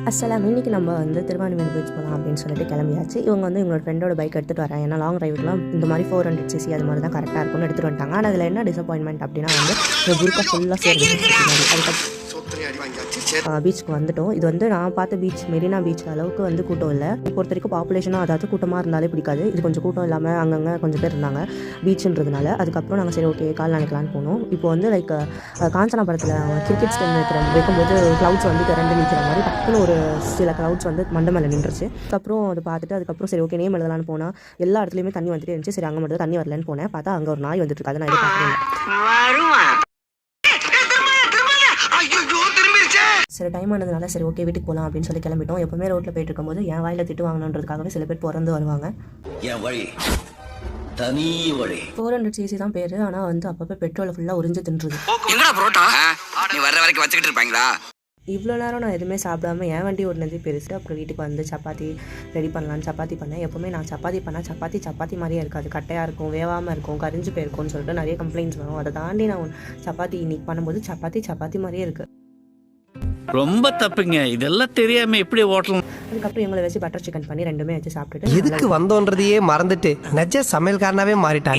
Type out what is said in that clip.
அஸ்ஸலாம், இன்றைக்கி நம்ம வந்து திருவான்மியூர் பீச் போகலாம் அப்படின்னு சொல்லிட்டு கிளம்பியாச்சு. இவங்க வந்து இவங்களோட ஃப்ரெண்டோட பைக் எடுத்துகிட்டு வரேன், ஏன்னா லாங் ட்ரைவுக்குலாம் இந்த மாதிரி 400cc அது மாதிரி தான் கரெக்டாக இருக்கும்னு எடுத்துகிட்டு வந்துட்டாங்க. ஆனால் அதில் என்ன டிசப்பாயின்மெண்ட் அப்படின்னா வந்து இந்த புர்கா ஃபுல்லாக சேர்ந்து அதுக்கப்புறம் பீச்சுக்கு வந்துட்டோம். இது வந்து நான் பார்த்த பீச் மெரினா பீச் அளவுக்கு வந்து கூட்டம் இல்லை. பொறுத்த வரைக்கும் பாப்புலேஷனாக அதாச்சும் கூட்டமாக இருந்தாலே பிடிக்காது. இது கொஞ்சம் கூட்டம் இல்லாமல் அங்கங்கே கொஞ்சம் பேர் இருந்தாங்க பீச்சுன்றதுனால. அதுக்கப்புறம் நாங்கள் சரி ஓகே கால் நினைக்கலான்னு போனோம். இப்போ வந்து லைக் காஞ்சனா படத்தில் கிரிக்கெட் ஸ்டெம் வைக்கும்போது க்ளவுட்ஸ் வந்து திரண்டு நிற்கிற மாதிரி டக்குன்னு ஒரு சில க்ளவுட்ஸ் வந்து மண்டை மேலே நின்றுச்சு. அதுக்கப்புறம் அதை பார்த்துட்டு அதுக்கப்புறம் சரி ஓகே நேம் எழுதலான்னு போனால் எல்லா இடத்துலையுமே தண்ணி வந்துட்டு இருந்துச்சு. சரி அங்கே மட்டும் தண்ணி வரலன்னு போனேன். பார்த்தா அங்கே ஒரு நாய் வந்துட்டு இருக்கு. அதை நான் பார்க்குறேன். சரி டைம் ஆனதுனால சரி ஓகே வீட்டுக்கு போகலாம் அப்படின்னு சொல்லி கிளம்பிட்டோம். எப்பவுமே ரோட்டில் போயிட்டு இருக்கும்போது என் வாயில் திட்டு வாங்கணுன்றதுக்காகவே சில பேர் பிறந்து வருவாங்க. 400cc தான் பேர், ஆனால் வந்து அப்பப்போ பெட்ரோலை ஃபுல்லாக உறிஞ்சு தின்றுது. இவ்வளோ நேரம் நான் எதுவுமே சாப்பிடாம என் வண்டி ஓடினது பெருசு. அப்புறம் வீட்டுக்கு வந்து சப்பாத்தி ரெடி பண்ணலான்னு சப்பாத்தி பண்ணேன். எப்போவுமே நான் சப்பாத்தி பண்ணால் சப்பாத்தி மாதிரியே இருக்காது, கட்டையாக இருக்கும், வேவாமல் இருக்கும், கரிஞ்சு போயிருக்கும்னு சொல்லிட்டு நிறைய கம்ப்ளைண்ட்ஸ் வரும். அதை தாண்டி நான் சப்பாத்தி இன்னைக்கு பண்ணும்போது சப்பாத்தி மாதிரியே இருக்குது. ரொம்ப தப்புங்க, இதெல்லாம் தெரியாம எப்படி ஓட்டலாம். அதுக்கப்புறம் எங்களை வச்சு பட்டர் சிக்கன் பண்ணி ரெண்டுமே வச்சு சாப்பிட்டுட்டு எதுக்கு வந்தோன்றதையே மறந்துட்டு நெஜ சமையல்காரனாவே மாறிட்டாங்க.